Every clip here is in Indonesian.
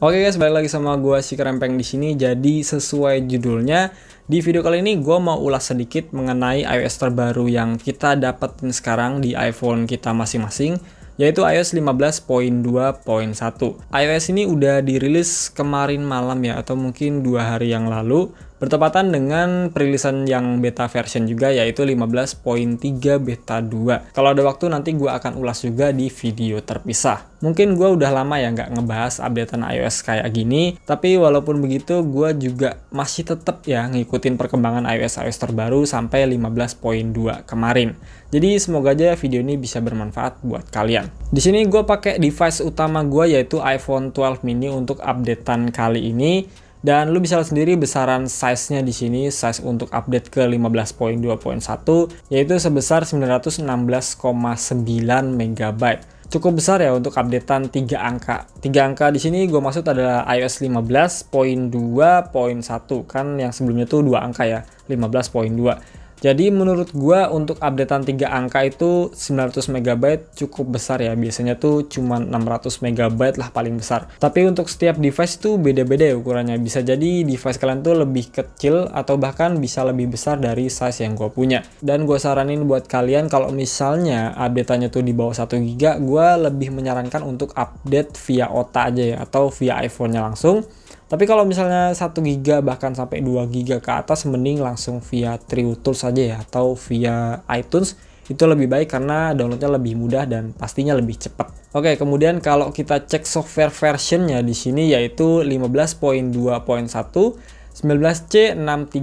Oke guys, balik lagi sama gua si Kerempeng di sini. Jadi sesuai judulnya, di video kali ini gua mau ulas sedikit mengenai iOS terbaru yang kita dapetin sekarang di iPhone kita masing-masing, yaitu iOS 15.2.1. iOS ini udah dirilis kemarin malam ya, atau mungkin 2 hari yang lalu, bertepatan dengan perilisan yang beta version juga, yaitu 15.3 beta 2. Kalau ada waktu nanti gue akan ulas juga di video terpisah. Mungkin gue udah lama ya nggak ngebahas updatean iOS kayak gini, tapi walaupun begitu gue juga masih tetap ya ngikutin perkembangan iOS terbaru sampai 15.2 kemarin. Jadi semoga aja video ini bisa bermanfaat buat kalian. Di sini gue pakai device utama gue yaitu iPhone 12 mini untuk updatean kali ini. Dan lu bisa lihat sendiri besaran size-nya di sini, size untuk update ke 15.2.1 yaitu sebesar 916,9 MB. Cukup besar ya untuk updatean 3 angka. 3 angka di sini gue maksud adalah iOS 15.2.1, kan yang sebelumnya tuh 2 angka ya, 15.2. Jadi menurut gua untuk updatean 3 angka itu 900 MB cukup besar ya. Biasanya tuh cuma 600 MB lah paling besar. Tapi untuk setiap device itu beda-beda ya ukurannya. Bisa jadi device kalian tuh lebih kecil atau bahkan bisa lebih besar dari size yang gua punya. Dan gua saranin buat kalian kalau misalnya updateannya tuh di bawah 1 GB, gua lebih menyarankan untuk update via OTA aja ya, atau via iPhone-nya langsung. Tapi kalau misalnya 1 GB bahkan sampai 2 GB ke atas, mending langsung via TrueTools aja ya, atau via iTunes. Itu lebih baik karena downloadnya lebih mudah dan pastinya lebih cepat. Oke, kemudian kalau kita cek software versionnya di sini yaitu 15.2.1 19C63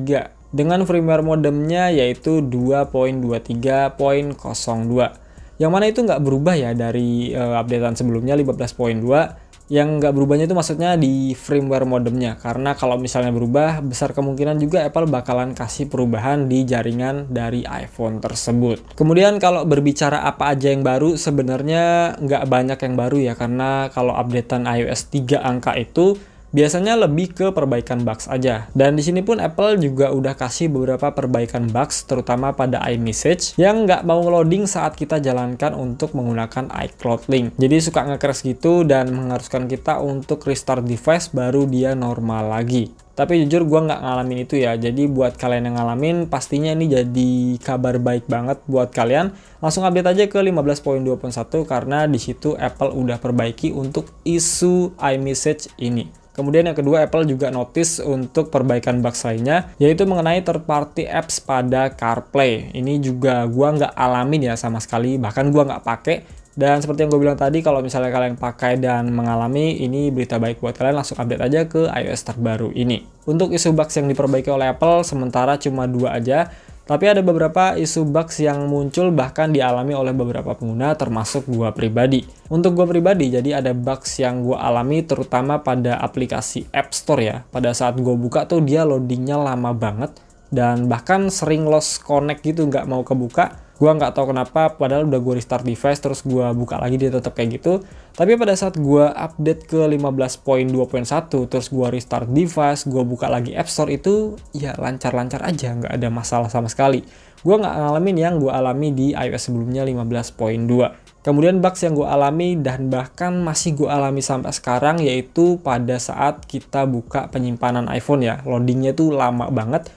dengan firmware modemnya yaitu 2.23.02. Yang mana itu nggak berubah ya dari updatean sebelumnya 15.2. Yang nggak berubahnya itu maksudnya di firmware modemnya, karena kalau misalnya berubah, besar kemungkinan juga Apple bakalan kasih perubahan di jaringan dari iPhone tersebut. Kemudian kalau berbicara apa aja yang baru, sebenarnya nggak banyak yang baru ya, karena kalau updatean iOS 3 angka itu biasanya lebih ke perbaikan bugs aja. Dan di sini pun Apple juga udah kasih beberapa perbaikan bugs, terutama pada iMessage yang nggak mau loading saat kita jalankan untuk menggunakan iCloud Link. Jadi suka nge-crash gitu dan mengharuskan kita untuk restart device baru dia normal lagi. Tapi jujur gue nggak ngalamin itu ya. Jadi buat kalian yang ngalamin, pastinya ini jadi kabar baik banget buat kalian. Langsung update aja ke 15.2.1 karena di situ Apple udah perbaiki untuk isu iMessage ini. Kemudian yang kedua, Apple juga notice untuk perbaikan bugs lainnya, yaitu mengenai third party apps pada CarPlay. Ini juga gua nggak alamin ya sama sekali, bahkan gua nggak pakai. Dan seperti yang gue bilang tadi, kalau misalnya kalian pakai dan mengalami, ini berita baik buat kalian, langsung update aja ke iOS terbaru ini. Untuk isu bugs yang diperbaiki oleh Apple, sementara cuma 2 aja. Tapi ada beberapa isu bugs yang muncul bahkan dialami oleh beberapa pengguna termasuk gua pribadi. Untuk gua pribadi, jadi ada bugs yang gua alami terutama pada aplikasi App Store ya. Pada saat gua buka tuh dia loadingnya lama banget dan bahkan sering lost connect gitu, nggak mau kebuka. Gua nggak tahu kenapa, padahal udah gue restart device terus gua buka lagi dia tetap kayak gitu. Tapi pada saat gua update ke 15.2.1 terus gua restart device, gua buka lagi App Store, itu ya lancar-lancar aja, nggak ada masalah sama sekali. Gua nggak ngalamin yang gua alami di iOS sebelumnya 15.2. Kemudian bugs yang gue alami dan bahkan masih gue alami sampai sekarang yaitu pada saat kita buka penyimpanan iPhone ya. Loadingnya tuh lama banget,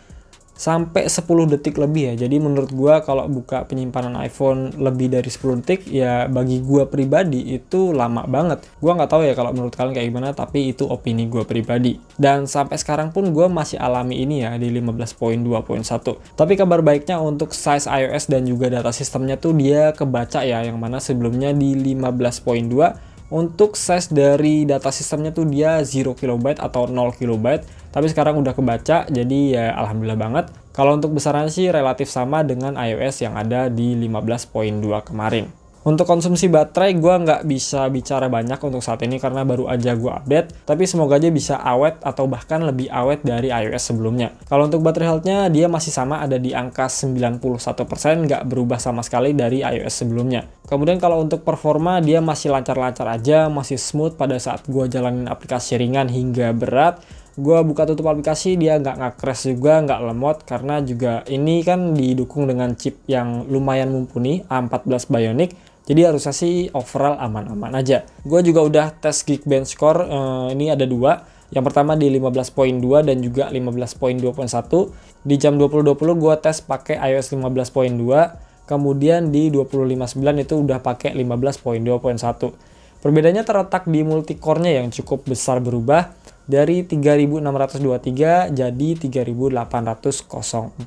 sampai 10 detik lebih ya. Jadi menurut gua kalau buka penyimpanan iPhone lebih dari 10 detik ya bagi gua pribadi itu lama banget. Gua nggak tahu ya kalau menurut kalian kayak gimana, tapi itu opini gua pribadi. Dan sampai sekarang pun gua masih alami ini ya di 15.2.1. Tapi kabar baiknya untuk size iOS dan juga data sistemnya tuh dia kebaca ya, yang mana sebelumnya di 15.2 untuk size dari data sistemnya tuh dia 0 KB atau 0 KB, tapi sekarang udah kebaca, jadi ya alhamdulillah banget. Kalau untuk besaran sih relatif sama dengan iOS yang ada di 15.2 kemarin. Untuk konsumsi baterai gue nggak bisa bicara banyak untuk saat ini karena baru aja gue update, tapi semoga aja bisa awet atau bahkan lebih awet dari iOS sebelumnya. Kalau untuk baterai health-nya dia masih sama, ada di angka 91%, nggak berubah sama sekali dari iOS sebelumnya. Kemudian kalau untuk performa dia masih lancar-lancar aja, masih smooth pada saat gue jalanin aplikasi ringan hingga berat. Gue buka tutup aplikasi dia nggak nge-crash juga, nggak lemot, karena juga ini kan didukung dengan chip yang lumayan mumpuni, A14 Bionic. Jadi harusnya sih overall aman-aman aja. Gue juga udah tes Geekbench Score, ini ada dua. Yang pertama di 15.2 dan juga 15.2.1. Di jam 20.20 gue tes pakai iOS 15.2. Kemudian di 20.59 itu udah pakai 15.2.1. Perbedaannya terletak di multicore-nya yang cukup besar berubah dari 3623 jadi 3804.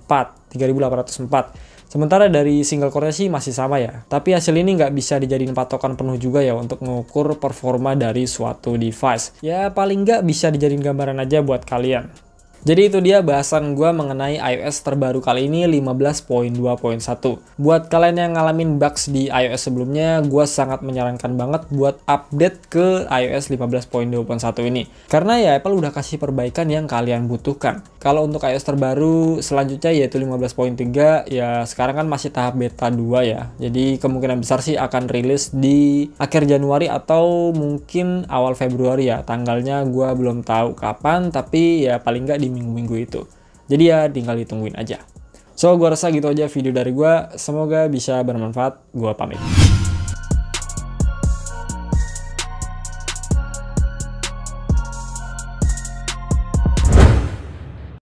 Sementara dari single core-nya sih masih sama ya. Tapi hasil ini nggak bisa dijadiin patokan penuh juga ya untuk mengukur performa dari suatu device. Ya paling nggak bisa dijadiin gambaran aja buat kalian. Jadi itu dia bahasan gue mengenai iOS terbaru kali ini 15.2.1. Buat kalian yang ngalamin bugs di iOS sebelumnya, gue sangat menyarankan banget buat update ke iOS 15.2.1 ini. Karena ya Apple udah kasih perbaikan yang kalian butuhkan. Kalau untuk iOS terbaru selanjutnya yaitu 15.3, ya sekarang kan masih tahap beta 2 ya. Jadi kemungkinan besar sih akan rilis di akhir Januari atau mungkin awal Februari ya. Tanggalnya gue belum tahu kapan, tapi ya paling nggak di minggu-minggu itu. Jadi ya tinggal ditungguin aja. So, gue rasa gitu aja video dari gue. Semoga bisa bermanfaat. Gue pamit.